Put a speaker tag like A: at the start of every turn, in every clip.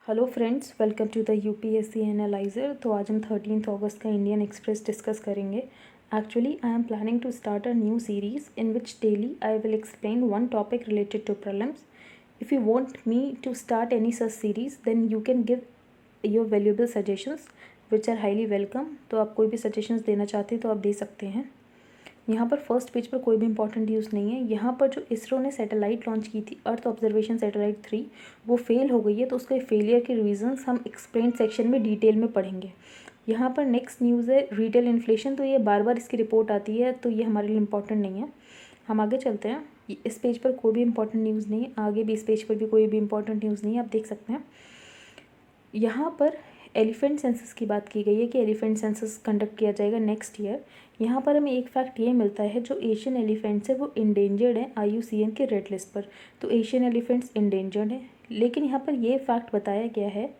A: Hello friends, welcome to the UPSC analyser. तो आज हम 13 अगस्त का इंडियन एक्सप्रेस डिस्कस करेंगे। Actually I am planning to start a new series in which daily I will explain one topic related to problems. If you want me to start any such series then you can give your valuable suggestions which are highly welcome. तो आप कोई भी suggestions देना चाहते हैं तो आप दे सकते हैं। यहाँ पर फर्स्ट पेज पर कोई भी इंपॉर्टेंट न्यूज़ नहीं है। यहाँ पर जो इसरो ने सैटेलाइट लॉन्च की थी अर्थ ऑब्जर्वेशन सैटेलाइट 3, वो फेल हो गई है। तो उसके फेलियर के रीजंस हम एक्सप्लेन सेक्शन में डिटेल में पढ़ेंगे। यहाँ पर नेक्स्ट न्यूज़ है रिटेल इन्फ्लेशन। तो ये बार बार इसकी रिपोर्ट आती है, तो ये हमारे लिए इम्पॉर्टेंट नहीं है। हम आगे चलते हैं। इस पेज पर कोई भी इंपॉर्टेंट न्यूज़ नहीं है, आगे भी इस पेज पर भी कोई भी इंपॉर्टेंट न्यूज़ नहीं है, आप देख सकते हैं। यहाँ पर एलिफेंट सेंसस की बात की गई है कि एलिफेंट सेंसस कंडक्ट किया जाएगा नेक्स्ट ईयर। यहाँ पर हमें एक फैक्ट ये मिलता है, जो एशियन एलिफेंट्स है वो इंडेंजर्ड हैं IUCN के रेड लिस्ट पर। तो एशियन एलिफेंट्स इंडेंजर्ड हैं, लेकिन यहाँ पर ये फैक्ट बताया गया है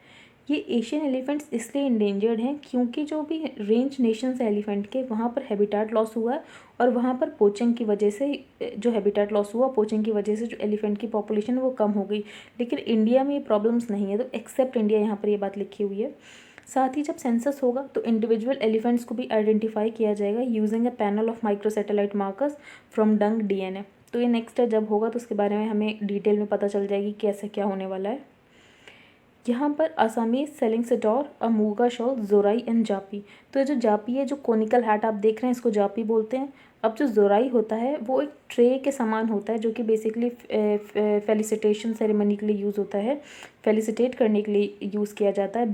A: ये एशियन एलिफेंट्स इसलिए इंडेंजर्ड हैं क्योंकि जो भी रेंज नेशंस है एलिफेंट के, वहाँ पर हैबिटेट लॉस हुआ है और वहाँ पर पोचिंग की वजह से जो हैबिटेट लॉस हुआ, पोचिंग की वजह से जो एलिफेंट की पॉपुलेशन है वो कम हो गई। लेकिन इंडिया में ये प्रॉब्लम्स नहीं है, तो एक्सेप्ट इंडिया यहाँ पर ये बात लिखी हुई है। साथ ही जब सेंसस होगा तो इंडिविजुअल एलिफेंट्स को भी आइडेंटिफाई किया जाएगा using a panel of microsatellite markers from dung DNA। तो ये नेक्स्ट जब होगा तो उसके बारे में हमें डिटेल में पता चल जाएगी कैसे क्या होने वाला है। यहाँ पर आसामीज सेलिंग सिटोर a muga shawl xorai and japi. तो ये जो जापी है, जो कोनिकल हैट आप देख रहे हैं, इसको जापी बोलते हैं। अब जो जोराई होता है वो एक ट्रे के समान होता है, जो कि बेसिकली फेलिसिटेशन सेरेमनी के लिए यूज़ होता है, फेलिसिटेट करने के लिए यूज़ किया जाता है।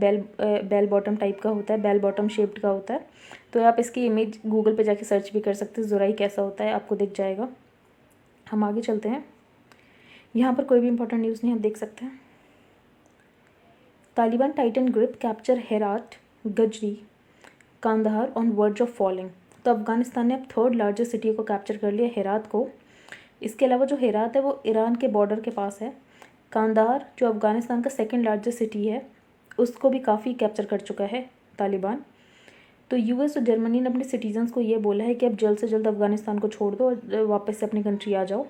A: बेल बॉटम टाइप का होता है, बेल बॉटम शेप्ड का होता है। तो आप इसकी इमेज गूगल पे जाके सर्च भी कर सकते हैं, जोराई कैसा होता है आपको दिख जाएगा। हम आगे चलते हैं। यहाँ पर कोई भी इंपॉर्टेंट न्यूज़ नहीं, आप देख सकते हैं। Taliban tighten grip capture Herat, गजरी, Kandahar on verge of falling. तो अफगानिस्तान ने अब थर्ड लार्जेस्ट सिटी को कैप्चर कर लिया, हेरात को। इसके अलावा जो हेरात है वो ईरान के बॉर्डर के पास है। कांदाहार जो अफगानिस्तान का सेकंड लार्जेस्ट सिटी है, उसको भी काफ़ी कैप्चर कर चुका है तालिबान। तो US और जर्मनी ने अपने सिटीजन्स को ये बोला है कि अब जल्द से जल्द अफगानिस्तान को छोड़ दो और वापस से अपनी कंट्री आ जाओ।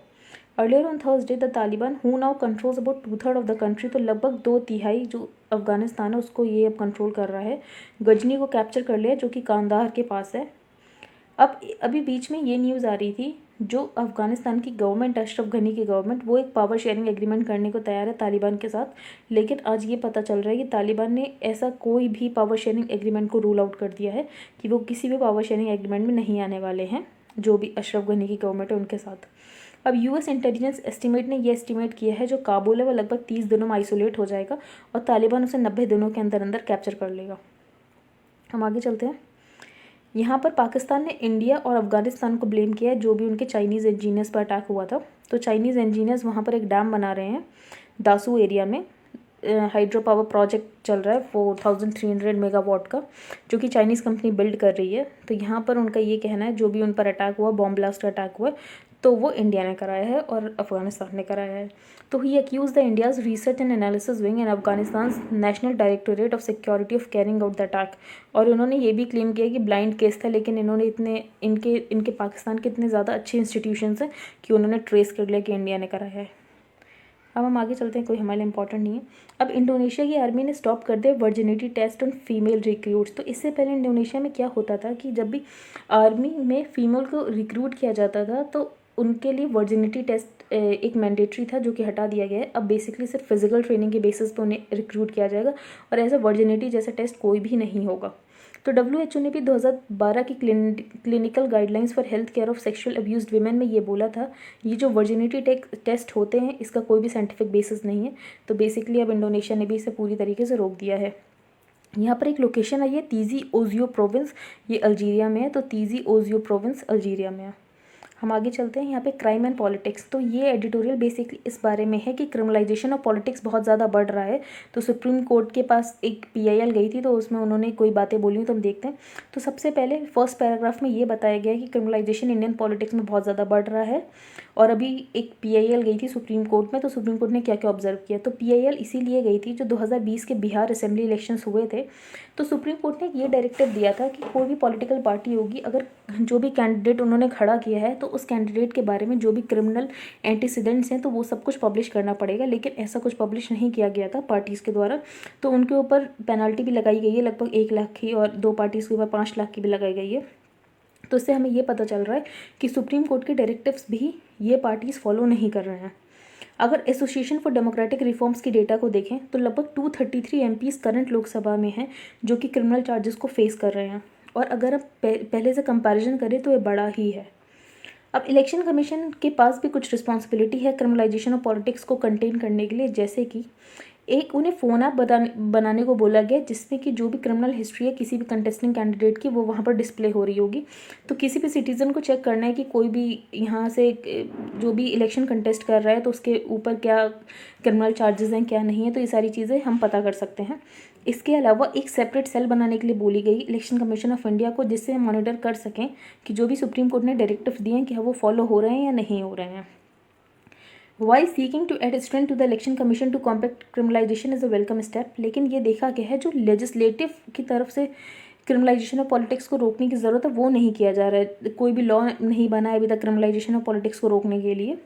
A: Earlier on Thursday the Taliban who now controls about 2/3 of the country. तो लगभग 2/3 जो अफगानिस्तान है उसको ये अब कंट्रोल कर रहा है। गजनी को कैप्चर कर लिया, जो कि कांदाहार के पास है। अब अभी बीच में ये न्यूज़ आ रही थी, जो अफगानिस्तान की गवर्नमेंट, अशरफ गनी की गवर्नमेंट, वो एक पावर शेयरिंग एग्रीमेंट करने को तैयार है तालिबान के साथ। लेकिन आज ये पता चल रहा है कि तालिबान ने ऐसा कोई भी पावर शेयरिंग एग्रीमेंट को रूल आउट कर दिया है कि वो किसी भी पावर शेयरिंग एग्रीमेंट में नहीं आने वाले हैं, जो भी अशरफ गनी की गवर्नमेंट है उनके साथ। अब US इंटेलिजेंस एस्टिमेट ने ये एस्टिमेट किया है जो काबुल है वो लगभग 30 दिनों में आइसोलेट हो जाएगा और तालिबान उसे 90 दिनों के अंदर अंदर कैप्चर कर लेगा। हम आगे चलते हैं। यहाँ पर पाकिस्तान ने इंडिया और अफगानिस्तान को ब्लेम किया है, जो भी उनके चाइनीज़ इंजीनियर्स पर अटैक हुआ था। तो चाइनीज़ इंजीनियर्स वहाँ पर एक डैम बना रहे हैं दासू एरिया में। हाइड्रो पावर प्रोजेक्ट चल रहा है 4300 मेगावाट का, जो कि चाइनीज़ कंपनी बिल्ड कर रही है। तो यहाँ पर उनका ये कहना है जो भी उन पर अटैक हुआ, बॉम्ब ब्लास्ट का अटैक हुआ, तो वो इंडिया ने कराया है और अफगानिस्तान ने कराया है। तो he accused the India's Research and Analysis Wing and Afghanistan National Directorate of Security of carrying out the attack. और उन्होंने ये भी क्लेम किया कि ब्लाइंड केस था, लेकिन इन्होंने इनके पाकिस्तान के इतने ज़्यादा अच्छे इंस्टीट्यूशंस हैं कि उन्होंने ट्रेस कर लिया कि इंडिया ने कराया है। अब हम आगे चलते हैं, कोई हमारे लिए इंपॉर्टेंट नहीं है। अब इंडोनेशिया की आर्मी ने स्टॉप कर दिया virginity test on female recruits. तो इससे पहले इंडोनेशिया में क्या होता था कि जब भी आर्मी में फीमेल को रिक्रूट किया जाता था तो उनके लिए वर्जिनिटी टेस्ट एक मैंडेटरी था, जो कि हटा दिया गया है। अब बेसिकली सिर्फ फिजिकल ट्रेनिंग के बेसिस पर उन्हें रिक्रूट किया जाएगा और ऐसा वर्जिनिटी जैसा टेस्ट कोई भी नहीं होगा। तो WHO ने भी 2012 की clinical guidelines for health care of sexual abused women में ये बोला था, ये जो वर्जिनिटी टेस्ट होते हैं इसका कोई भी साइंटिफिक बेसिस नहीं है। तो बेसिकली अब इंडोनेशिया ने भी इसे पूरी तरीके से रोक दिया है। यहाँ पर एक लोकेशन आई है तीजी ओजियो प्रोविंस, ये अल्जीरिया में है। तो तीजी ओजियो प्रोविंस अल्जीरिया में है। हम आगे चलते हैं। यहाँ पे क्राइम एंड पॉलिटिक्स। तो ये एडिटोरियल बेसिकली इस बारे में है कि क्रिमिनलाइजेशन ऑफ पॉलिटिक्स बहुत ज़्यादा बढ़ रहा है। तो सुप्रीम कोर्ट के पास एक PIL गई थी, तो उसमें उन्होंने कोई बातें बोली, तो हम देखते हैं। तो सबसे पहले फर्स्ट पैराग्राफ में ये बताया गया है कि क्रिमिनलाइजेशन इंडियन पॉलिटिक्स में बहुत ज़्यादा बढ़ रहा है और अभी एक PIL गई थी सुप्रीम कोर्ट में, तो सुप्रीम कोर्ट ने क्या क्या ऑब्जर्व किया। तो PIL इसीलिए गई थी, जो 2020 के बिहार असेंबली इलेक्शंस हुए थे, तो सुप्रीम कोर्ट ने ये डायरेक्टिव दिया था कि कोई भी पॉलिटिकल पार्टी होगी, अगर जो भी कैंडिडेट उन्होंने खड़ा किया है तो उस कैंडिडेट के बारे में जो भी क्रिमिनल एंटीसीडेंट्स हैं तो वो सब कुछ पब्लिश करना पड़ेगा। लेकिन ऐसा कुछ पब्लिश नहीं किया गया था पार्टीज़ के द्वारा, तो उनके ऊपर पेनल्टी भी लगाई गई है लगभग 1 लाख की, और 2 पार्टीज़ के ऊपर 5 लाख की भी लगाई गई है। तो इससे हमें ये पता चल रहा है कि सुप्रीम कोर्ट के डायरेक्टिव्स भी ये पार्टीज़ फॉलो नहीं कर रहे हैं। अगर एसोसिएशन फॉर डेमोक्रेटिक रिफॉर्म्स की डेटा को देखें तो लगभग 233 MPs करंट लोकसभा में हैं जो कि क्रिमिनल चार्जेस को फेस कर रहे हैं, और अगर अब पहले से कंपैरिजन करें तो ये बड़ा ही है। अब इलेक्शन कमीशन के पास भी कुछ रिस्पॉन्सिबिलिटी है क्रिमिनलाइजेशन ऑफ पॉलिटिक्स को कंटेन करने के लिए, जैसे कि एक उन्हें फ़ोन ऐप बनाने को बोला गया जिसमें कि जो भी क्रिमिनल हिस्ट्री है किसी भी कंटेस्टिंग कैंडिडेट की वो वहाँ पर डिस्प्ले हो रही होगी। तो किसी भी सिटीज़न को चेक करना है कि कोई भी यहाँ से जो भी इलेक्शन कंटेस्ट कर रहा है तो उसके ऊपर क्या क्रिमिनल चार्जेस हैं क्या नहीं है, तो ये सारी चीज़ें हम पता कर सकते हैं। इसके अलावा एक सेपरेट सेल बनाने के लिए बोली गई इलेक्शन कमीशन ऑफ इंडिया को, जिससे हम मॉनिटर कर सकें कि जो भी सुप्रीम कोर्ट ने डायरेक्टिव दिए हैं क्या वो फॉलो हो रहे हैं या नहीं हो रहे हैं। Why seeking to add strength to the Election Commission to combat criminalisation is a welcome step, लेकिन ये देखा गया है जो लेजिस्लेटिव की तरफ से क्रिमिनलाइजेशन ऑफ पॉलिटिक्स को रोकने की ज़रूरत है वो नहीं किया जा रहा है। कोई भी लॉ नहीं बना है अभी तक क्रिमिनलाइजेशन ऑफ पॉलिटिक्स को रोकने के लिए।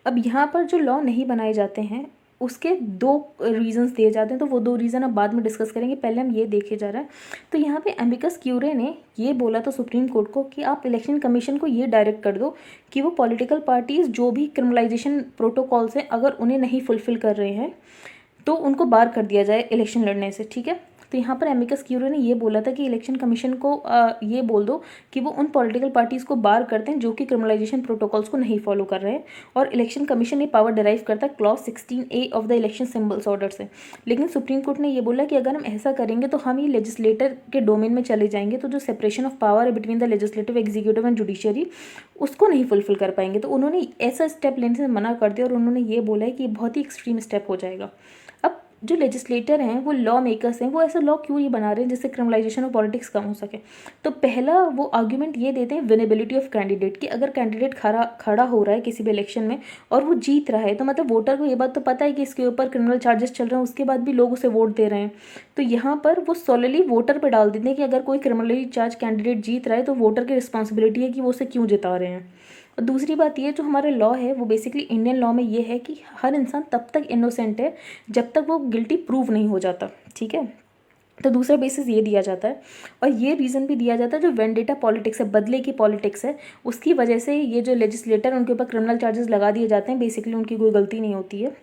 A: अब यहाँ पर जो लॉ नहीं बनाए जाते हैं उसके 2 रीज़न्स दिए जाते हैं, तो वो 2 रीज़न अब बाद में डिस्कस करेंगे, पहले हम ये देखे जा रहा है। तो यहाँ पे एमिकस क्यूरे ने ये बोला था सुप्रीम कोर्ट को कि आप इलेक्शन कमीशन को ये डायरेक्ट कर दो कि वो पॉलिटिकल पार्टीज़ जो भी क्रिमिनलाइजेशन प्रोटोकॉल्स हैं अगर उन्हें नहीं फुलफ़िल कर रहे हैं तो उनको बार कर दिया जाए इलेक्शन लड़ने से, ठीक है। तो यहाँ पर एमिकस क्यूरे ने ये बोला था कि इलेक्शन कमीशन को ये बोल दो कि वो उन पॉलिटिकल पार्टीज़ को बार करते हैं जो कि क्रिमिनलाइजेशन प्रोटोकॉल्स को नहीं फॉलो कर रहे हैं, और इलेक्शन कमीशन ये पावर डिराइव करता है clause 16A of the election symbols order से। लेकिन सुप्रीम कोर्ट ने ये बोला कि अगर हम ऐसा करेंगे तो हम ये लेजिस्लेटर के डोमेन में चले जाएंगे, तो जो सेपरेशन ऑफ पावर है between the legislative, executive and judiciary उसको नहीं फुलफिल कर पाएंगे। तो उन्होंने ऐसा स्टेप लेने से मना कर दिया, और उन्होंने ये बोला है कि बहुत ही एक्सट्रीम स्टेप हो जाएगा। अब जो लेजिस्लेटर हैं वो लॉ मेकर्स हैं, वो ऐसा लॉ क्यों ये बना रहे हैं जिससे क्रिमिनलाइजेशन ऑफ पॉलिटिक्स कम हो सके। तो पहला वो आर्ग्यूमेंट ये देते हैं विनेबिलिटी ऑफ कैंडिडेट, कि अगर कैंडिडेट खड़ा हो रहा है किसी भी इलेक्शन में और वो जीत रहा है तो मतलब वोटर को ये बात तो पता है कि इसके ऊपर क्रिमिनल चार्जेस चल रहे हैं, उसके बाद भी लोग उसे वोट दे रहे हैं। तो यहाँ पर वो सोलली वोटर पर डाल देते हैं कि अगर कोई क्रिमिनली चार्ज कैंडिडेट जीत रहा है तो वोटर की रिस्पॉन्सिबिलिटी है कि वो उसे क्यों जिता रहे हैं। और दूसरी बात ये जो हमारा लॉ है वो बेसिकली इंडियन लॉ में ये है कि हर इंसान तब तक इनोसेंट है जब तक वो गिल्टी प्रूव नहीं हो जाता, ठीक है। तो दूसरा बेसिस ये दिया जाता है, और ये रीज़न भी दिया जाता है जो वेंडेटा पॉलिटिक्स है, बदले की पॉलिटिक्स है, उसकी वजह से ये जो लेजिस्लेटर उनके ऊपर क्रिमिनल चार्जेस लगा दिए जाते हैं, बेसिकली उनकी कोई गलती नहीं होती है।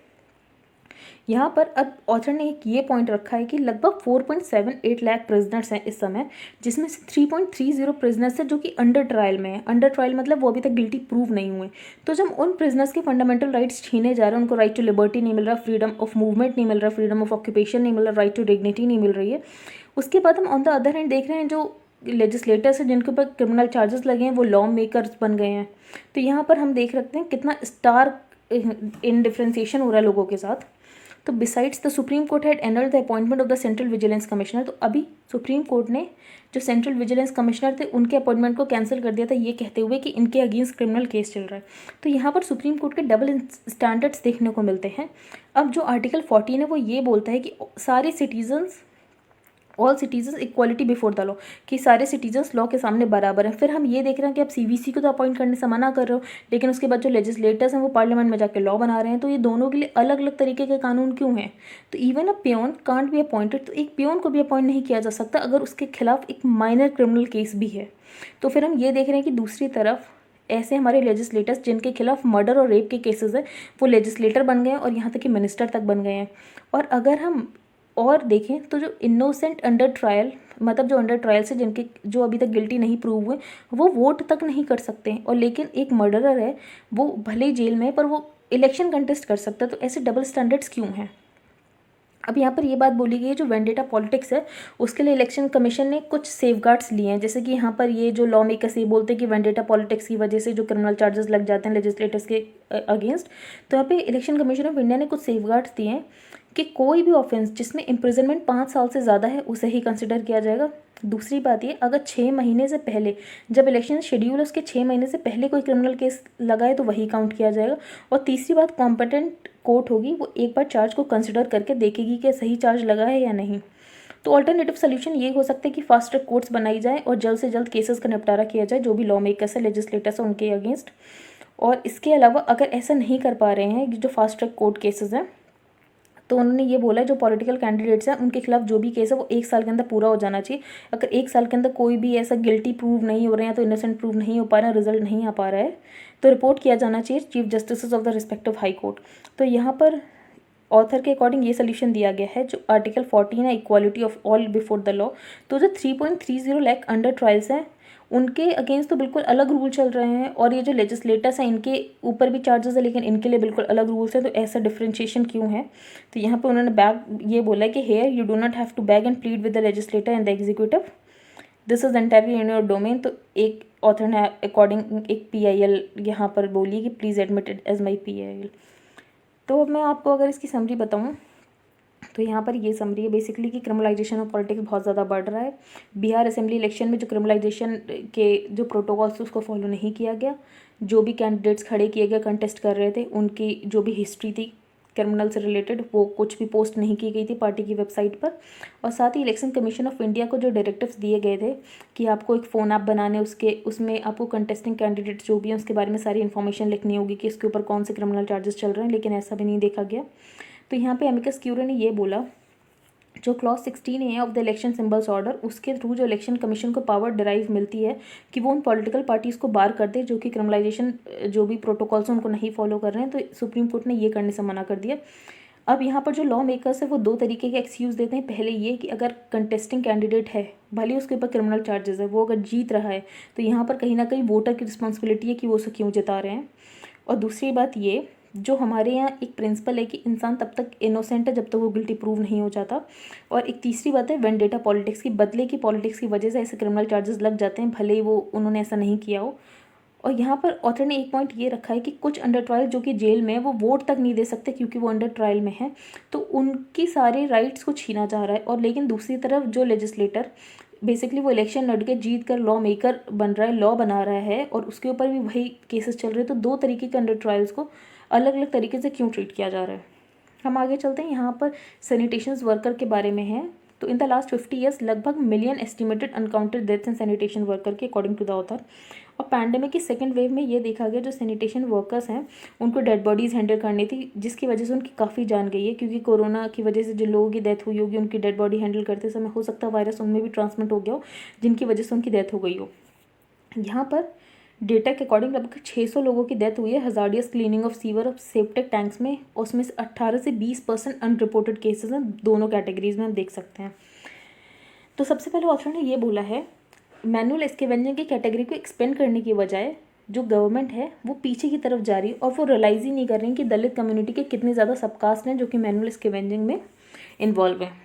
A: यहाँ पर अब ऑथर ने एक ये पॉइंट रखा है कि लगभग 4.78 लाख प्रिजनर्स हैं इस समय, जिसमें से 3.30 प्रिजनर्स हैं जो कि अंडर ट्रायल में है। अंडर ट्रायल मतलब वो अभी तक गिल्टी प्रूव नहीं हुए। तो जब उन प्रिजनर्स के फंडामेंटल राइट्स छीने जा रहे हैं, उनको राइट टू लिबर्टी नहीं मिल रहा, फ्रीडम ऑफ मूवमेंट नहीं मिल रहा, फ्रीडम ऑफ ऑक्यूपेशन नहीं मिल रहा, राइट टू डिग्निटी नहीं मिल रही है, उसके बाद हम ऑन द अदर हैंड देख रहे हैं जो लेजिस्लेटर्स हैं जिनके ऊपर क्रिमिनल चार्जेस लगे हैं वो लॉ मेकर्स बन गए हैं। तो यहाँ पर हम देख सकते हैं कितना स्टार्क इनडिफरेंशिएशन हो रहा है लोगों के साथ। तो besides the supreme court had एनल्ड the appointment of the central vigilance commissioner, तो अभी सुप्रीम कोर्ट ने जो सेंट्रल विजिलेंस कमिश्नर थे उनके अपॉइंटमेंट को कैंसिल कर दिया था, ये कहते हुए कि इनके अगेंस्ट क्रिमिनल केस चल रहा है। तो यहाँ पर सुप्रीम कोर्ट के डबल स्टैंडर्ड्स देखने को मिलते हैं। अब जो आर्टिकल 14 है वो ये बोलता है कि सारे citizens, all citizens equality before the law, कि सारे सिटीजन्स लॉ के सामने बराबर हैं। फिर हम ये देख रहे हैं कि आप CVC को तो अपॉइंट करने से मना कर रहे हो, लेकिन उसके बाद जो लेजिस्लेटर्स हैं वो पार्लियामेंट में जाकर लॉ बना रहे हैं। तो ये दोनों के लिए अलग अलग तरीके के कानून क्यों हैं। तो even a peon can't be appointed, तो एक पियोन को भी अपॉइंट नहीं किया जा सकता अगर उसके खिलाफ एक माइनर क्रिमिनल केस भी है। तो फिर हम ये देख रहे हैं कि दूसरी तरफ ऐसे हमारे लेजिस्लेटर्स जिनके खिलाफ मर्डर और रेप के केसेस हैं वो लेजिस्लेटर बन गए हैं, और यहाँ तक कि मिनिस्टर तक बन गए हैं। और अगर हम और देखें तो जो इनोसेंट अंडर ट्रायल, मतलब जो अंडर ट्रायल से जिनके जो अभी तक गिल्टी नहीं प्रूव हुए वो वोट तक नहीं कर सकते हैं, और लेकिन एक मर्डरर है वो भले ही जेल में है पर वो इलेक्शन कंटेस्ट कर सकता है। तो ऐसे डबल स्टैंडर्ड्स क्यों हैं। अब यहाँ पर ये बात बोली गई है जो वेंडेटा पॉलिटिक्स है उसके लिए इलेक्शन कमीशन ने कुछ सेफगार्ड्स लिए हैं, जैसे कि यहाँ पर ये जो लॉ मेकर्स ये बोलते हैं कि वेंडेटा पॉलिटिक्स की वजह से जो क्रिमिनल चार्जेस लग जाते हैं लेजिस्लेटर्स के अगेंस्ट, तो यहाँ पे इलेक्शन कमीशन ऑफ इंडिया ने कुछ सेफगार्ड्स दिए हैं कि कोई भी ऑफेंस जिसमें इम्प्रिजनमेंट 5 साल से ज़्यादा है उसे ही कंसिडर किया जाएगा। दूसरी बात ये, अगर 6 महीने से पहले, जब इलेक्शन शेड्यूल है उसके 6 महीने से पहले कोई क्रिमिनल केस लगाए तो वही काउंट किया जाएगा। और तीसरी बात, कॉम्पिटेंट कोर्ट होगी, वो एक बार चार्ज को कंसिडर करके देखेगी कि सही चार्ज लगा है या नहीं। तो ऑल्टरनेटिव सोल्यूशन ये हो सकता है कि फास्ट ट्रैक कोर्ट्स बनाई जाए और जल्द से जल्द केसेस का निपटारा किया जाए, जो भी लॉ मेकर्स है, लेजिस्लेटर्स है, उनके अगेंस्ट। और इसके अलावा अगर ऐसा नहीं कर पा रहे हैं, जो फास्ट ट्रैक कोर्ट केसेस हैं, तो उन्होंने ये बोला है जो पॉलिटिकल कैंडिडेट्स हैं उनके खिलाफ जो भी केस है वो 1 साल के अंदर पूरा हो जाना चाहिए। अगर 1 साल के अंदर कोई भी ऐसा गिल्टी प्रूव नहीं हो रहे हैं, तो इनोसेंट प्रूव नहीं हो पा रहा है, रिजल्ट नहीं आ पा रहा है, तो रिपोर्ट किया जाना चाहिए chief justice of the respective high court. तो यहाँ पर ऑथर के अकॉर्डिंग ये सोल्यूशन दिया गया है, जो आर्टिकल 14 है, equality of all before the law. तो जो 3.30 लाख अंडर ट्रायल्स हैं उनके अगेंस्ट तो बिल्कुल अलग रूल चल रहे हैं, और ये जो लेजिस्लेटर्स हैं इनके ऊपर भी चार्जेस है, लेकिन इनके लिए बिल्कुल अलग रूल्स हैं। तो ऐसा डिफ्रेंशिएशन क्यों है? तो यहाँ पे उन्होंने ये बोला है कि here you do not have to beg and plead with the legislator and the executive, this is entirely in your domain. तो एक ऑथर ने अकॉर्डिंग एक PIL यहाँ पर बोली कि please admit it as my PIL। तो अब मैं आपको अगर इसकी समरी बताऊँ तो यहाँ पर ये समरी है बेसिकली कि क्रिमिनलाइजेशन ऑफ पॉलिटिक्स बहुत ज़्यादा बढ़ रहा है। बिहार असेंबली इलेक्शन में जो क्रिमिनलाइजेशन के जो प्रोटोकॉल्स उसको फॉलो नहीं किया गया। जो भी कैंडिडेट्स खड़े किए गए कंटेस्ट कर रहे थे, उनकी जो भी हिस्ट्री थी क्रिमिनल से रिलेटेड, वो कुछ भी पोस्ट नहीं की गई थी पार्टी की वेबसाइट पर। और साथ ही इलेक्शन कमीशन ऑफ इंडिया को जो डायरेक्टिव्स दिए गए थे कि आपको एक फ़ोन ऐप बनाने, उसमें आपको कंटेस्टिंग कैंडिडेट्स जो भी हैं उसके बारे में सारी इन्फॉर्मेशन लिखनी होगी कि इसके ऊपर कौन से क्रिमिनल चार्जेस चल रहे हैं, लेकिन ऐसा भी नहीं देखा गया। तो यहाँ पे एमिकस क्यूरी ने ये बोला, जो clause 16A of the election symbols order, उसके थ्रू जो इलेक्शन कमीशन को पावर डिराइव मिलती है कि वो उन पॉलिटिकल पार्टीज़ को बार कर दे जो कि क्रिमिनलाइजेशन जो भी प्रोटोकॉल्स हैं उनको नहीं फॉलो कर रहे हैं। तो सुप्रीम कोर्ट ने ये करने से मना कर दिया। अब यहाँ पर जो लॉ मेकर्स है वो 2 तरीके के एक्सक्यूज़ देते हैं। पहले ये कि अगर कंटेस्टिंग कैंडिडेट है, भले उसके ऊपर क्रिमिनल चार्जेस है, वो अगर जीत रहा है तो यहाँ पर कहीं ना कहीं वोटर की रिस्पॉन्सिबिलिटी है कि वो उसे क्यों जिता रहे हैं। और दूसरी बात ये, जो हमारे यहाँ एक प्रिंसिपल है कि इंसान तब तक इनोसेंट है जब तक वो गिल्टी प्रूव नहीं हो जाता। और एक तीसरी बात है वेंडेटा पॉलिटिक्स की, बदले की पॉलिटिक्स की वजह से ऐसे क्रिमिनल चार्जेस लग जाते हैं, भले ही वो उन्होंने ऐसा नहीं किया हो। और यहाँ पर ऑथर ने एक पॉइंट ये रखा है कि कुछ अंडर ट्रायल जो कि जेल में है वो वोट तक नहीं दे सकते क्योंकि वो अंडर ट्रायल में है, तो उनकी सारे राइट्स को छीना जा रहा है। और लेकिन दूसरी तरफ जो लेजिस्लेटर बेसिकली वो इलेक्शन लड़ के जीत कर लॉ मेकर बन रहा है, लॉ बना रहा है, और उसके ऊपर भी वही केसेस चल रहे हैं। तो 2 तरीके के अंडर ट्रायल्स को अलग अलग तरीके से क्यों ट्रीट किया जा रहा है। हम आगे चलते हैं। यहाँ पर सैनिटेशन वर्कर के बारे में है। तो इन द लास्ट 50 ईयर्स लगभग million estimated uncounted deaths in sanitation worker के अकॉर्डिंग टू द ऑथर। और पैंडेमिक की सेकेंड वेव में ये देखा गया जो सैनिटेशन वर्कर्स हैं उनको डेड बॉडीज़ हैंडल करनी थी, जिसकी वजह से उनकी काफ़ी जान गई है, क्योंकि कोरोना की वजह से जिन लोगों की डेथ हुई होगी उनकी डेड बॉडी हैंडल करते समय हो सकता है वायरस उनमें भी ट्रांसमिट हो गया हो, जिनकी वजह से उनकी डेथ हो गई हो। यहाँ पर डेटा के अकॉर्डिंग लगभग 600 लोगों की डेथ हुई है hazardous cleaning of sewer of septic tanks में। उसमें से 18 से 20% अनरिपोर्टेड केसेस हैं, दोनों कैटेगरीज में हम देख सकते हैं। तो सबसे पहले ऑथर ने ये बोला है मैनुअल स्कैवेंजिंग की कैटेगरी को एक्सपेंड करने की बजाय जो गवर्नमेंट है वो पीछे की तरफ जा रही है, और वो रियलाइज़ ही नहीं कर रही कि दलित कम्युनिटी के कितने ज़्यादा सबकास्ट हैं जो कि मैनुअल स्कैवेंजिंग में इन्वॉल्व हैं।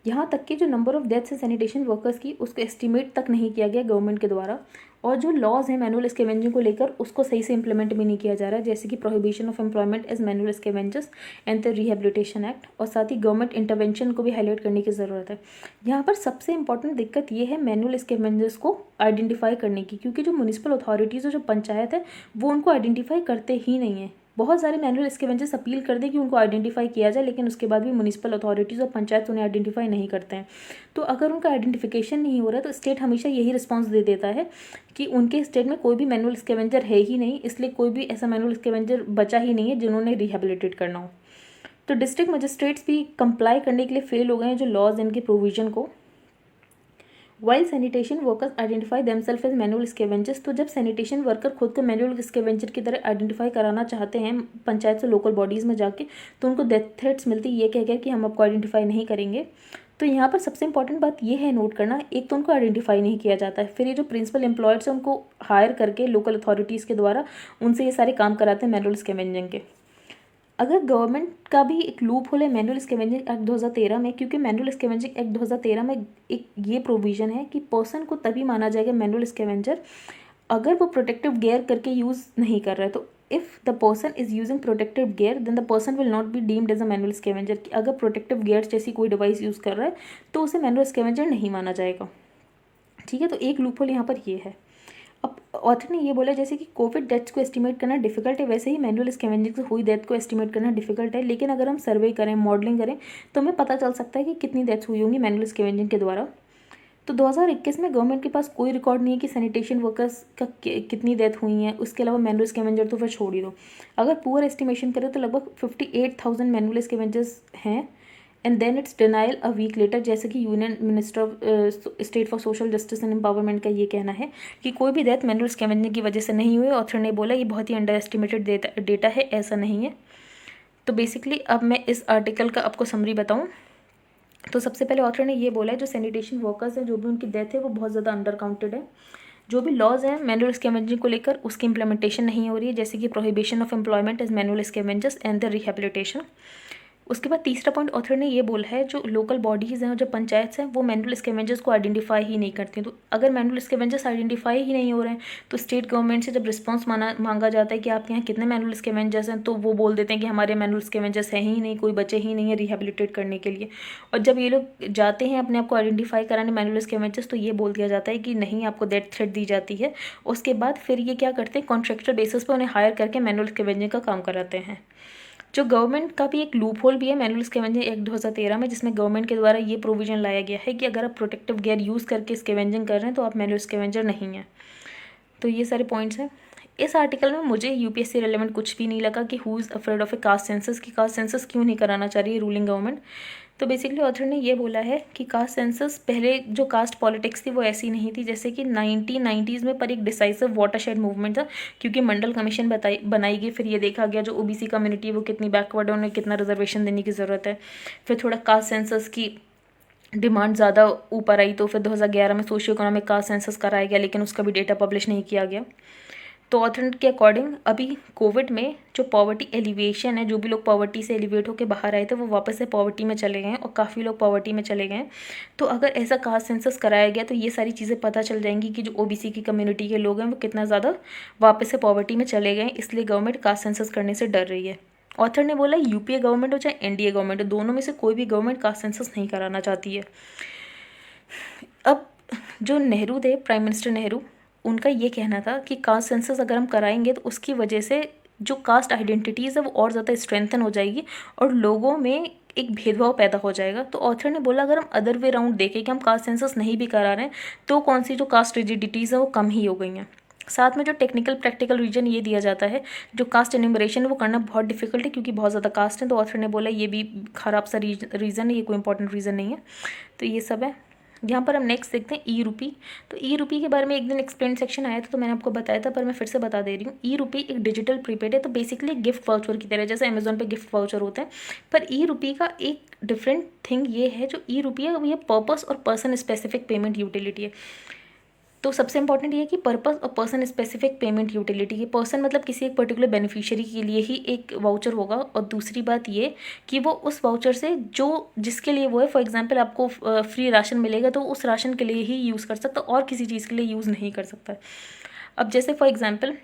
A: यहाँ तक कि जो नंबर ऑफ डेथ्स है सैनिटेशन वर्कर्स की उसको एस्टिमेट तक नहीं किया गया गवर्नमेंट के द्वारा, और जो लॉज हैं मैनुअल स्कैवेंजिंग को लेकर उसको सही से इंप्लीमेंट भी नहीं किया जा रहा है, जैसे कि prohibition of employment as manual scavengers and the rehabilitation act. और साथ ही गवर्नमेंट इंटरवेंशन को भी हाईलाइट करने की ज़रूरत है। यहाँ पर सबसे इंपॉर्टेंट दिक्कत ये है मैनुअल स्कैवेंजर्स को आइडेंटिफाई करने की, क्योंकि जो म्यूनिसिपल अथॉरिटीज़ और जो पंचायत है वो उनको आइडेंटिफाई करते ही नहीं है। बहुत सारे मैनुअल स्कैवेंजर्स अपील कर दें कि उनको आइडेंटिफाई किया जाए, लेकिन उसके बाद भी म्यूनिसिपल अथॉरिटीज़ और पंचायत उन्हें आइडेंटिफाई नहीं करते हैं। तो अगर उनका आइडेंटिफिकेशन नहीं हो रहा है तो स्टेट हमेशा यही रिस्पांस दे देता है कि उनके स्टेट में कोई भी मैनुअल स्कैवेंजर है ही नहीं, इसलिए कोई भी ऐसा मैनुअल स्कैवेंजर बचा ही नहीं है जिन्होंने रिहेबिलिटेट करना हो। तो डिस्ट्रिक्ट मजिस्ट्रेट्स भी कंप्लाई करने के लिए फेल हो गए हैं जो लॉज इनके प्रोविजन को। While sanitation workers identify themself as manual scavengers, तो जब सैनिटेशन वर्कर खुद को मैनुअल स्कैवेंजर की तरह आइडेंटिफाई कराना चाहते हैं पंचायत से लोकल बॉडीज़ में जाके, तो उनको डेथ थ्रेट्स मिलती है ये कह कर कि हम आपको आइडेंटिफाई नहीं करेंगे। तो यहाँ पर सबसे इंपॉर्टेंट बात ये है नोट करना, एक तो उनको आइडेंटिफाई नहीं किया जाता है, फिर ये जो प्रिंसिपल एम्प्लॉयर्स हैं उनको हायर करके लोकल अथॉरिटीज़ के द्वारा उनसे ये सारे काम कराते हैं मैनुअल स्कैवेंजिंग के। अगर गवर्नमेंट का भी एक लूप होल है मैनुअल स्कैवेंजिंग एक्ट 2013 में, क्योंकि मैनुअल स्कैवेंजिंग एक्ट 2013 में एक ये प्रोविज़न है कि पर्सन को तभी माना जाएगा मैनुअल स्कैवेंजर अगर वो प्रोटेक्टिव गेयर करके यूज़ नहीं कर रहा है। तो if the person is using protective gear then the person will not be deemed as a manual scavenger. कि अगर प्रोटेक्टिव गियर जैसी कोई डिवाइस यूज़ कर रहा है तो उसे मैनुअल स्कैवेंजर नहीं माना जाएगा। ठीक है, तो एक लूपहोल यहाँ पर ये है। अब ऑथर ने ये बोला जैसे कि कोविड डेथ्स को एस्टिमेट करना डिफिकल्ट है, वैसे ही मैनुअल स्कैवेंजिंग से हुई डेथ को एस्टिमेट करना डिफिकल्ट है, लेकिन अगर हम सर्वे करें, मॉडलिंग करें, तो हमें पता चल सकता है कि कितनी डेथ्स हुई होंगी मैनुअल स्कैवेंजिंग के द्वारा। तो 2021 में गवर्नमेंट के पास कोई रिकॉर्ड नहीं है कि सैनिटेशन वर्कर्स का कितनी डेथ हुई हैं। उसके अलावा मैनुअल स्कैवेंजर तो फिर छोड़ ही दो। अगर पुअर एस्टिमेशन करें तो लगभग 58,000 मैनुअल स्कैवेंजर्स हैं। And then it's denial a week later, जैसे कि union minister of state for social justice and empowerment का ये कहना है कि कोई भी डेथ मैनुअल स्कैवेंजिंग की वजह से नहीं हुई। ऑथर ने बोला ये बहुत ही अंडर एस्टिमेटेड डेटा है, ऐसा नहीं है। तो बेसिकली अब मैं इस आर्टिकल का आपको समरी बताऊँ तो सबसे पहले ऑथर ने ये बोला है जो सैनिटेशन वर्कर्स हैं, जो भी उनकी डेथ है वो बहुत ज़्यादा अंडर काउंटेड है। जो भी लॉज हैं मैनुअल स्कैवेंजिंग को लेकर उसकी इंप्लीमेंटेशन नहीं हो रही है, जैसे कि prohibition of employment as manual scavengers and the rehabilitation. उसके बाद तीसरा पॉइंट ऑथर ने ये बोला है जो लोकल बॉडीज़ हैं और जो पंचायत हैं वो मैनुअल स्कैवेंजर्स को आइडेंटिफाई ही नहीं करती। तो अगर मैनुअल स्कैवेंजर्स आइडेंटिफाई ही नहीं हो रहे हैं तो स्टेट गवर्नमेंट से जब रिस्पांस मांगा जाता है कि आपके यहाँ कितने मैनुअल स्कैवेंजर्स हैं, तो वो बोल देते हैं कि हमारे मैनुअल स्कैवेंजर्स हैं ही नहीं, कोई बचे ही नहीं है रिहेबिलिटेट करने के लिए। और जब ये लोग जाते हैं अपने आप को आइडेंटिफाई कराने मैनुअल स्कैवेंजर्स, तो ये बोल दिया जाता है कि नहीं, आपको डेथ थ्रेट दी जाती है। उसके बाद फिर ये क्या करते हैं, कॉन्ट्रैक्चुअल बेसिस पर उन्हें हायर करके मैनुअल स्कैवेंजिंग का काम कराते हैं। जो गवर्नमेंट का भी एक लूप होल भी है मैनुअल स्कैवेंजिंग एक्ट 2013 में, जिसमें गवर्नमेंट के द्वारा ये प्रोविजन लाया गया है कि अगर आप प्रोटेक्टिव गियर यूज़ करके स्कैवेंजिंग कर रहे हैं तो आप मैनुअल स्कैवेंजर नहीं हैं। तो ये सारे पॉइंट्स हैं। इस आर्टिकल में मुझे यूपीएससी रिलेवेंट कुछ भी नहीं लगा कि who is afraid of A caste census, की कास्ट सेंसस क्यों नहीं कराना चाह रही है रूलिंग गवर्नमेंट। तो बेसिकली ऑथर ने ये बोला है कि कास्ट सेंसस पहले जो कास्ट पॉलिटिक्स थी वो ऐसी नहीं थी जैसे कि 1990s में, पर एक डिसाइसिव वाटरशेड मूवमेंट था, क्योंकि मंडल कमीशन बनाई गई। फिर ये देखा गया जो ओबीसी कम्युनिटी है वो कितनी बैकवर्ड है, उन्हें कितना रिजर्वेशन देने की ज़रूरत है। फिर थोड़ा कास्ट सेंसस की डिमांड ज़्यादा ऊपर आई, तो फिर 2011 में सोशियो इकोनॉमिक कास्ट सेंसस कराया गया, लेकिन उसका भी डेटा पब्लिश नहीं किया गया। तो ऑथर के अकॉर्डिंग अभी कोविड में जो पॉवर्टी एलिवेशन है, जो भी लोग पॉवर्टी से एलिवेट होकर बाहर आए थे वो वापस से पॉवर्टी में चले गए हैं, और काफ़ी लोग पॉवर्टी में चले गए हैं। तो अगर ऐसा कास्ट सेंसस कराया गया तो ये सारी चीज़ें पता चल जाएंगी कि जो ओबीसी की कम्युनिटी के लोग हैं वो कितना ज़्यादा वापस से पॉवर्टी में चले गए हैं। इसलिए गवर्नमेंट कास्ट सेंसस करने से डर रही है। ऑथर ने बोला यूपीए गवर्नमेंट हो चाहे एनडीए गवर्नमेंट हो, दोनों में से कोई भी गवर्नमेंट कास्ट सेंसस नहीं कराना चाहती है। अब जो नेहरू थे, प्राइम मिनिस्टर नेहरू, उनका ये कहना था कि कास्ट सेंसस अगर हम कराएंगे तो उसकी वजह से जो कास्ट आइडेंटिटीज़ है वो और ज़्यादा स्ट्रेंथन हो जाएगी और लोगों में एक भेदभाव पैदा हो जाएगा। तो ऑथर ने बोला अगर हम अदर वे राउंड देखें कि हम कास्ट सेंसस नहीं भी करा रहे हैं तो कौन सी जो कास्ट रिजिडिटीज़ है वो कम ही हो गई हैं। साथ में जो टेक्निकल प्रैक्टिकल रीजन ये दिया जाता है, जो कास्ट एन्यूमरेशन है वो करना बहुत डिफिकल्ट है क्योंकि बहुत ज़्यादा कास्ट है। तो ऑथर ने बोला ये भी ख़राब सा रीज़न है, ये कोई इंपॉर्टेंट रीज़न नहीं है। तो ये सब है। यहाँ पर हम नेक्स्ट देखते हैं ई रूपी। तो ई रूपी के बारे में एक दिन एक्सप्लेन सेक्शन आया था तो मैंने आपको बताया था, पर मैं फिर से बता दे रही हूँ। ई रूपी एक डिजिटल प्रीपेड है, तो बेसिकली गिफ्ट वाउचर की तरह, जैसे अमेजोन पे गिफ्ट वाउचर होते हैं। पर ई रूपी का एक डिफरेंट थिंग ये है, जो ई रूपी है ये पर्पस और पर्सन स्पेसिफिक पेमेंट यूटिलिटी है। तो सबसे इंपॉर्टेंट ये है कि पर्पस और पर्सन स्पेसिफिक पेमेंट यूटिलिटी की, पर्सन मतलब किसी एक पर्टिकुलर बेनिफिशियरी के लिए ही एक वाउचर होगा, और दूसरी बात ये कि वो उस वाउचर से जो जिसके लिए वो है, फॉर एग्जांपल आपको फ्री राशन मिलेगा तो उस राशन के लिए ही यूज़ कर सकता और किसी चीज़ के लिए यूज़ नहीं कर सकता। अब जैसे फॉर एग्जांपल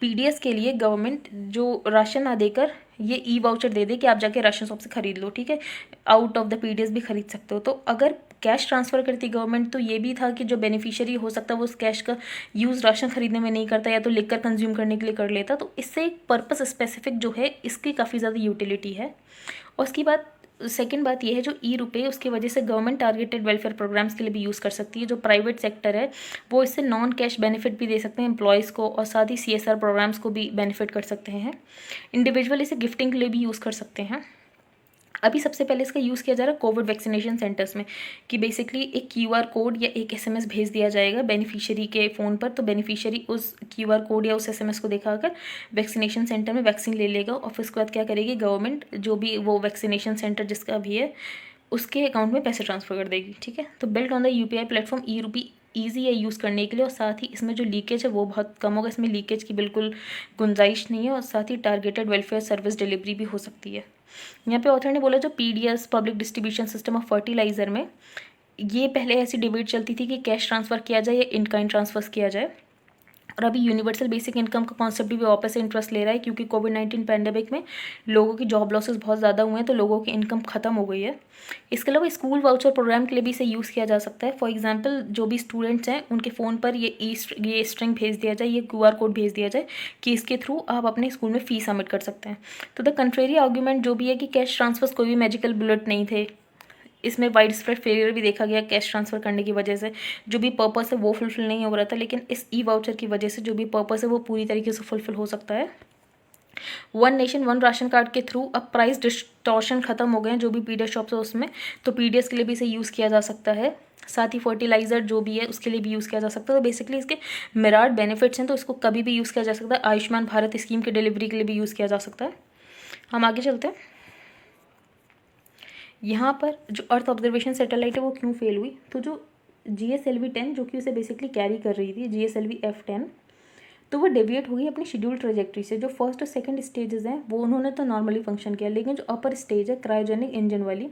A: पीडीएस के लिए गवर्नमेंट जो राशन ना देकर ये ई वाउचर दे दे कि आप जाके राशन शॉप से खरीद लो, ठीक है, आउट ऑफ द पीडीएस भी खरीद सकते हो। तो अगर कैश ट्रांसफ़र करती गवर्नमेंट तो ये भी था कि जो बेनिफिशियरी हो सकता है वो उस कैश का यूज़ राशन खरीदने में नहीं करता या तो लिख कर कंज्यूम करने के लिए कर लेता। तो इससे एक पर्पस स्पेसिफिक जो है इसकी काफ़ी ज़्यादा यूटिलिटी है। और उसकी बात सेकंड बात ये है जो ई रुपये, उसकी वजह से गवर्नमेंट टारगेटेड वेलफेयर प्रोग्राम्स के लिए भी यूज़ कर सकती है। जो प्राइवेट सेक्टर है वो इससे नॉन कैश बेनिफिट भी दे सकते हैं एम्प्लॉयज़ को, और साथ ही सीएसआर प्रोग्राम्स को भी बेनिफिट कर सकते हैं। इंडिविजुअल इसे गिफ्टिंग के लिए भी यूज़ कर सकते हैं। अभी सबसे पहले इसका यूज़ किया जा रहा है कोविड वैक्सीनेशन सेंटर्स में, कि बेसिकली एक क्यूआर कोड या एक एसएमएस भेज दिया जाएगा बेनिफिशियरी के फ़ोन पर, तो बेनिफिशियरी उस क्यूआर कोड या उस एसएमएस को दिखाकर वैक्सीनेशन सेंटर में वैक्सीन ले लेगा, और फिर उसके बाद क्या करेगी गवर्नमेंट, जो भी वो वैक्सीनेशन सेंटर जिसका भी है उसके अकाउंट में पैसे ट्रांसफ़र कर देगी। ठीक है, तो built on the UPI platform e rupee easy है यूज़ करने के लिए, और साथ ही इसमें जो लीकेज है वो बहुत कम होगा, इसमें लीकेज की बिल्कुल गुंजाइश नहीं है, और साथ ही टारगेटेड वेलफेयर सर्विस डिलीवरी भी हो सकती है। यहाँ पे ऑथर ने बोला जो PDS public distribution system of fertiliser में ये पहले ऐसी डिबेट चलती थी कि कैश ट्रांसफ़र किया जाए या इन काइंड ट्रांसफ़र किया जाए। और अभी यूनिवर्सल बेसिक इनकम का कॉन्सेप्ट भी वापस से इंटरेस्ट ले रहा है, क्योंकि कोविड-19 पैंडेमिक में लोगों की जॉब लॉसेस बहुत ज़्यादा हुए हैं, तो लोगों की इनकम ख़त्म हो गई है। इसके अलावा स्कूल वाउचर प्रोग्राम के लिए भी इसे यूज़ किया जा सकता है। फॉर एग्जांपल जो भी स्टूडेंट्स हैं उनके फ़ोन पर ये स्ट्रिंग भेज दिया जाए, ये QR कोड भेज दिया जाए कि इसके थ्रू आप अपने स्कूल में फ़ीस सबमिट कर सकते हैं। तो द कंट्रेरी आर्ग्यूमेंट जो भी है कि कैश ट्रांसफर्स कोई भी मैजिकल बुलेट नहीं थे, इसमें वाइड स्प्रेड फेलियर भी देखा गया कैश ट्रांसफ़र करने की वजह से। जो भी पर्पस है वो फुलफिल नहीं हो रहा था, लेकिन इस ई वाउचर की वजह से जो भी पर्पस है वो पूरी तरीके से फुलफिल हो सकता है। One nation one ration card के थ्रू अब प्राइस डिस्टॉर्शन खत्म हो गए हैं जो भी पीडीएस शॉप्स है उसमें, तो पीडीएस के लिए भी इसे यूज़ किया जा सकता है। साथ ही फर्टिलाइज़र जो भी है उसके लिए भी यूज़ किया जा सकता है। तो बेसिकली इसके मिराड बेनिफिट्स हैं, तो इसको कभी भी यूज़ किया जा सकता है। आयुष्मान भारत स्कीम की डिलीवरी के लिए भी यूज़ किया जा सकता है। हम आगे चलते हैं। यहाँ पर जो अर्थ ऑब्जर्वेशन सैटेलाइट है वो क्यों फेल हुई, तो जो GSLV-10 जो कि उसे बेसिकली कैरी कर रही थी, GSLV-F10, तो वो डेविएट हुई अपनी शेड्यूल ट्रेजेक्ट्री से। जो फर्स्ट और सेकंड स्टेजेस हैं वो उन्होंने तो नॉर्मली फंक्शन किया, लेकिन जो अपर स्टेज है क्रायोजेनिक इंजन वाली,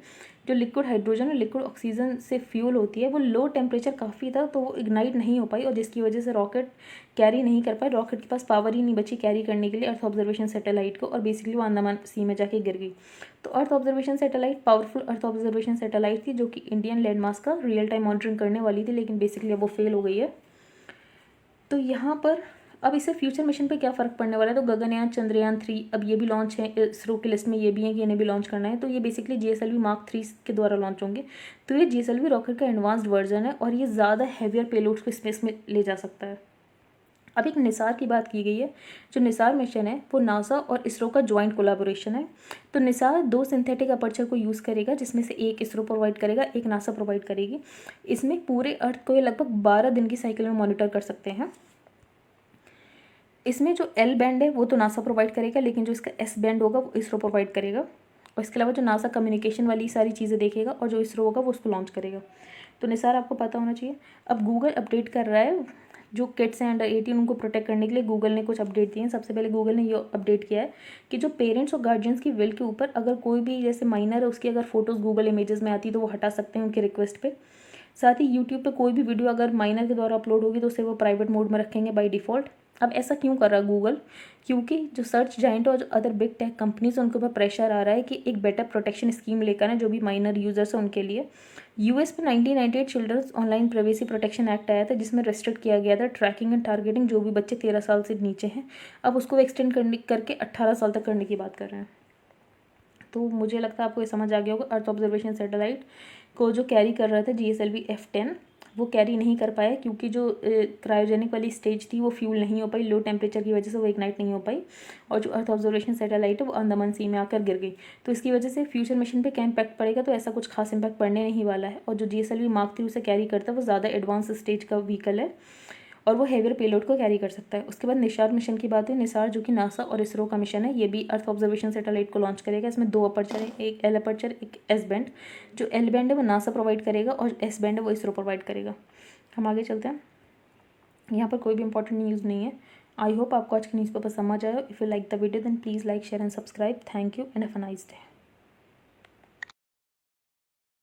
A: जो लिक्विड हाइड्रोजन और लिक्विड ऑक्सीजन से फ्यूल होती है, वो लो टेम्परेचर काफ़ी था, तो वो इग्नाइट नहीं हो पाई, और जिसकी वजह से रॉकेट कैरी नहीं कर पाए। रॉकेट के पास पावर ही नहीं बची कैरी करने के लिए अर्थ ऑब्जर्वेशन सैटेलाइट को, और बेसिकली वो अंडमान सी में जाके गिर गई। तो earth observation satellite powerful earth observation satellite थी जो कि इंडियन लैंडमास का रियल टाइम मॉनिटरिंग करने वाली थी, लेकिन बेसिकली अब वो फेल हो गई है। तो यहाँ पर अब इससे फ्यूचर मिशन पे क्या फ़र्क पड़ने वाला है, तो गगनयान, चंद्रयान 3 अब ये भी लॉन्च है, इसरो की लिस्ट में ये भी है कि इन्हें भी लॉन्च करना है। तो ये बेसिकली GSLV Mark 3 के द्वारा लॉन्च होंगे। तो ये GSLV रॉकेट का एडवांस्ड वर्जन है और ये ज़्यादा हैवियर पेलोड्स को स्पेस में ले जा सकता है। अब एक निसार की बात की गई है। जो निसार मिशन है वो नासा और इसरो का ज्वाइंट कोलाबोरेशन है। तो निसार 2 सिंथेटिक अपर्चर को यूज़ करेगा, जिसमें से एक इसरो प्रोवाइड करेगा, एक नासा प्रोवाइड करेगी। इसमें पूरे अर्थ को ये लगभग 12 दिन की साइकिल में मॉनिटर कर सकते हैं। इसमें जो L बैंड है वो तो नासा प्रोवाइड करेगा, लेकिन जो इसका S बैंड होगा वो इसरो प्रोवाइड करेगा। और इसके अलावा जो नासा कम्युनिकेशन वाली सारी चीज़ें देखेगा, और जो इसरो होगा वो उसको लॉन्च करेगा। तो निसार आपको पता होना चाहिए। अब गूगल अपडेट कर रहा है, जो किड्स हैं अंडर 18 उनको प्रोटेक्ट करने के लिए गूगल ने कुछ अपडेट दिए हैं। सबसे पहले गूगल ने ये अपडेट किया है कि जो पेरेंट्स और गार्जियंस की विल के ऊपर अगर कोई भी जैसे माइनर है उसकी अगर फोटोज़ गूगल इमेजेस में आती है तो वो हटा सकते हैं उनकी रिक्वेस्ट पे। साथ ही यूट्यूब पे कोई भी वीडियो अगर माइनर के द्वारा अपलोड होगी तो उसे वो प्राइवेट मोड में रखेंगे बाय डिफ़ॉल्ट। अब ऐसा क्यों कर रहा है गूगल, क्योंकि जो सर्च जाइंट और जो अदर बिग टेक कंपनीज उनके ऊपर प्रेशर आ रहा है कि एक बेटर प्रोटेक्शन स्कीम लेकर आए जो भी माइनर यूजर्स हैं उनके लिए। US में 1998 children's online privacy protection act आया था, जिसमें रेस्ट्रिक्ट किया गया था ट्रैकिंग एंड टारगेटिंग जो भी बच्चे 13 साल से नीचे हैं। अब उसको एक्सटेंड करके 18 साल तक करने की बात कर रहे हैं। तो मुझे लगता है आपको ये समझ आ गया होगा। अर्थ ऑब्जर्वेशन सैटेलाइट को जो कैरी कर रहा था GSLV-F10 वो कैरी नहीं कर पाया, क्योंकि जो क्रायोजेनिक वाली स्टेज थी वो फ्यूल नहीं हो पाई, लो टेम्परेचर की वजह से वो इग्नाइट नहीं हो पाई, और जो अर्थ ऑब्जर्वेशन सैटेलाइट है वो अंडमान सी में आकर गिर गई। तो इसकी वजह से फ्यूचर मिशन पे क्या इम्पैक्ट पड़ेगा, तो ऐसा कुछ खास इम्पैक्ट पड़ने नहीं वाला है। और जो GSLV Mark 3 उसे कैरी करता है वो ज़्यादा एडवांस स्टेज का व्हीकल है और वो हेवियर पेलोड को कैरी कर सकता है। उसके बाद निसार मिशन की बात है। निसार जो कि नासा और इसरो का मिशन है, ये भी अर्थ ऑब्जर्वेशन सैटेलाइट को लॉन्च करेगा। इसमें 2 अपर्चर है, एक L अपर्चर, एक S बैंड। जो L बैंड है वो नासा प्रोवाइड करेगा और S बैंड है वो इसरो प्रोवाइड करेगा। हम आगे चलते हैं। यहाँ पर कोई भी इंपॉर्टेंट न्यूज़ नहीं है। आई होप आपको आज की न्यूज़ पेपर समझ आया। If you like the video then please like, share and subscribe. Thank you and have a nice day.